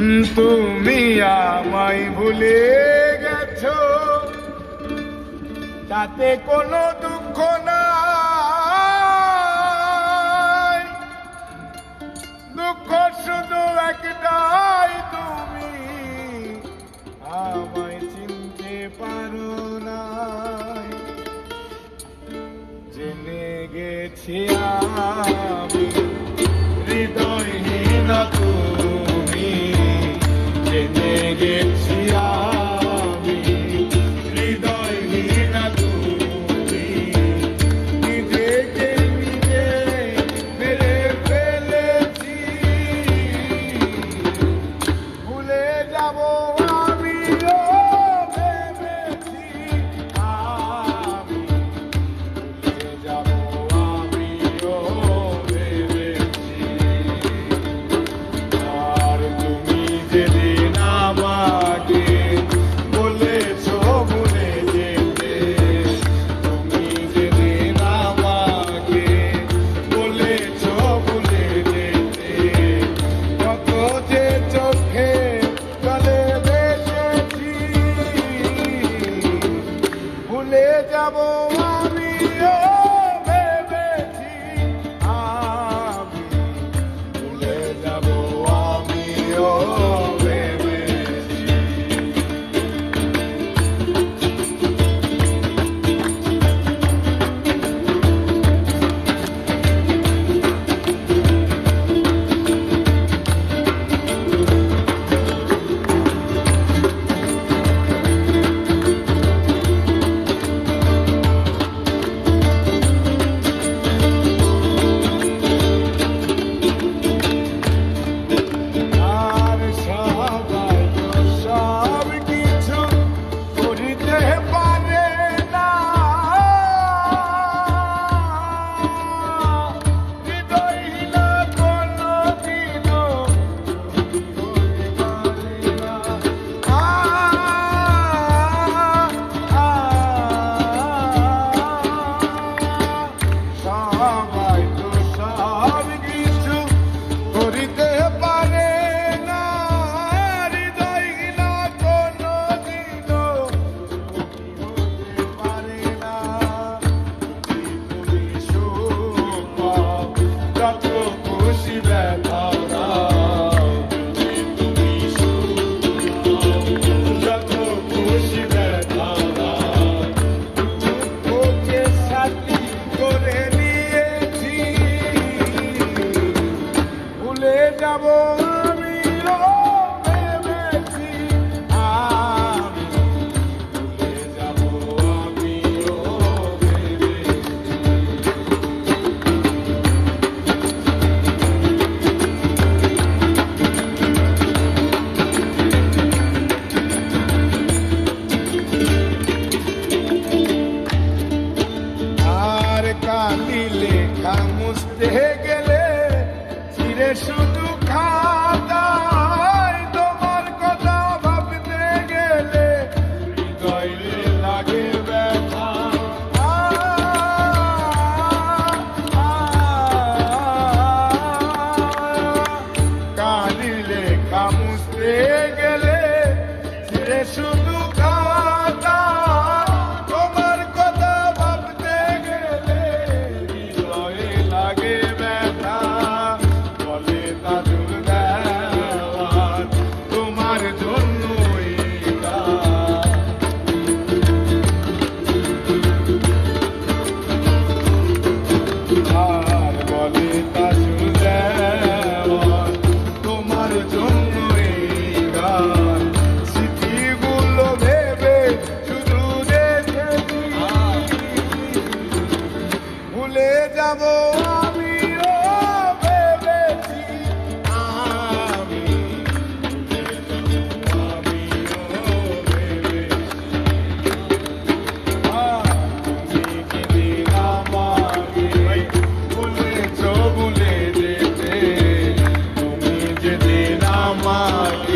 তুমি আমায় ভুলে গেছো, তাতে কোনো দুঃখ নাই। দুঃখ শুধু একটাই, তুমি আমায় চিনতে পারো না। জেনে গেছি আমি হৃদয়হীন তুমি, জেনে গেছি আমি হৃদয়হীন তুমি। নিজেকে নিজে মেরে ফেলেছি, ভুলে যাব আমিও ভেবেছি। আমি ভুলে যাব আমিও ভেবেছি। আর তুমি যেদিন আমাকে বলেছো ভুলে যেতে, তুমি যেদিন আমাকে বলেছো ভুলে যেতে, কত যে চোখে জলে ভেসেছি। ভুলে যাব আমিও ভেবেছি, আমি ভুলে যাব আমিও ভেবেছি। আর সবাই তো সব কিছু করিতে পারে না, হৃদয়হীন কোনদিনও হতে পারে না। সবাই তো সব কিছু করিতে পারে না, হৃদয়হীন কোনদিনও হতে পারে না। তুমি সুখ পাও, যত খুশি ব্যথা দাও। তুমি সুখ পাও, যত খুশি ব্যথা দাও। দুঃখকে সাথী করে নিয়েছি, ভুলে যাব আমিও ভেবেছি। আমি ভুলে যাব আমিও ভেবেছি। আর কালি লেখা মুছতে গেলে চিরে শুধু খাতায়, তোমার কথা ভাবতে গেলে হৃদয়ে লাগে ব্যথা। কালি লেখা মুছতে গেলে চিরে শুধু খাতা, তোমার কথা ভাবতে গেলে হৃদয়ে লাগে ব্যথা। বলে তাজুল দেওয়ান তোমার জন্যই গান। আর বলে তাজুল দেওয়ান তোমার জন্যই গান। স্মৃতিগুলো ভেবে শুধু দেখেছি, ভুলে যাব আমিও ভেবেছি। আমি ভুলে যাব আমিও ভেবেছি। তুমি যেদিন আমাকে বলেছো ভুলে যেতে, তুমি যেদিন আমাকে